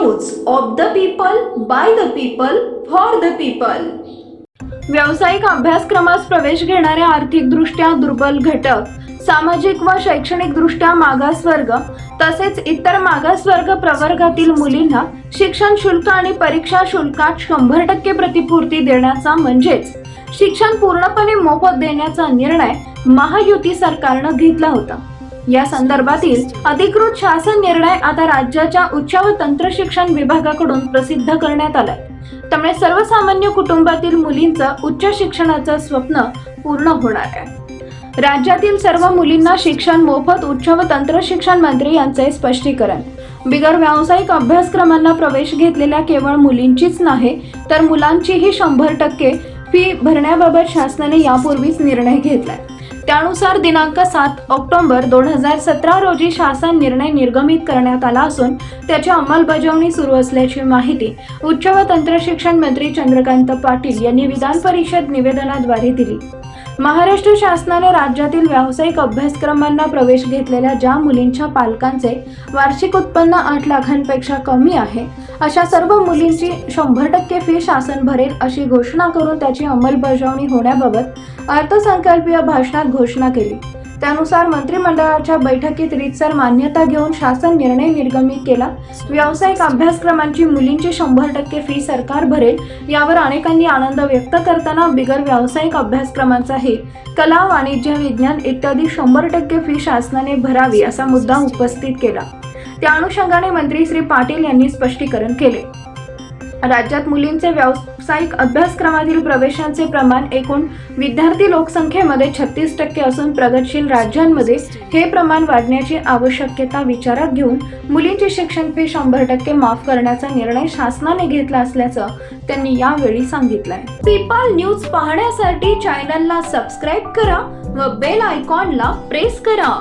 News of the people by the people for the people. व्यावसायिक अभ्यासक्रमास प्रवेश घेणाऱ्या आर्थिकदृष्ट्या दुर्बल घटक, सामाजिक व शैक्षणिकदृष्ट्या मागासवर्ग तसेच इतर मागासवर्ग प्रवर्गातील मुलींना शिक्षण शुल्क आणि परीक्षा शुल्कात 100% प्रतिपूर्ती देण्याचा म्हणजेच शिक्षण पूर्णपणे मोफत देण्याचा निर्णय महायुती सरकारनं घेतला होता। या संदर्भातील अधिकृत शासन निर्णय आता राज्याच्या उच्च व तंत्र शिक्षण विभागाकडून प्रसिद्ध करण्यात आलाय। त्यामुळे सर्वसामान्य कुटुंबातील मुलींचं उच्च शिक्षणाचं स्वप्न पूर्ण होणार आहे। राज्यातील सर्व मुलींना शिक्षण मोफत, उच्च व तंत्र शिक्षण मंत्री यांचे स्पष्टीकरण। बिगर व्यावसायिक अभ्यासक्रमांना प्रवेश घेतलेल्या केवळ मुलींचीच नाही तर मुलांचीही 100% फी भरण्याबाबत शासनाने यापूर्वीच निर्णय घेतलाय। त्यानुसार दिनांक 7 ऑक्टोबर 2017 रोजी शासन निर्णय निर्गमित करण्यात आला असून त्याची अंमलबजावणी सुरू असल्याची माहिती उच्च व तंत्र शिक्षण मंत्री चंद्रकांत पाटील यांनी विधान परिषद निवेदनाद्वारे दिली। महाराष्ट्र शासनाने राज्यातील व्यावसायिक अभ्यासक्रमांना प्रवेश घेतलेल्या ज्या मुलींच्या पालकांचे वार्षिक उत्पन्न 8 लाखांपेक्षा कमी आहे अशा सर्व मुलींची 100% फी शासन भरेल अशी घोषणा करून त्याची अंमलबजावणी होण्याबाबत अर्थसंकल्पीय भाषणात घोषणा केली। त्यानुसार मंत्रिमंडळाच्या बैठकीत रीतसर मान्यता घेऊन शासन निर्णय निर्गमित केला। व्यावसायिक अभ्यासक्रमांची मुलींची 100% फी सरकार भरेल यावर अनेकांनी आनंद व्यक्त करताना बिगर व्यावसायिक अभ्यासक्रमांचाही कला, वाणिज्य, विज्ञान इत्यादी 100% फी शासनाने भरावी असा मुद्दा उपस्थित केला। त्या अनुषंगाने मंत्री श्री पाटील यांनी स्पष्टीकरण केले। राज्यात मुलींचे व्यावसायिक अभ्यासक्रमातील प्रवेशांचे प्रमाण एकूण विद्यार्थी लोकसंख्येमध्ये 36% असून प्रगतशील राज्यांमध्ये हे प्रमाण वाढण्याची आवश्यकता विचारात घेऊन मुलींची शिक्षण फी 100% माफ करण्याचा निर्णय शासनाने घेतला असल्याचं त्यांनी यावेळी सांगितलंय। पीपल न्यूज पाहण्यासाठी चॅनलला सबस्क्राईब करा व बेल आयकॉनला प्रेस करा।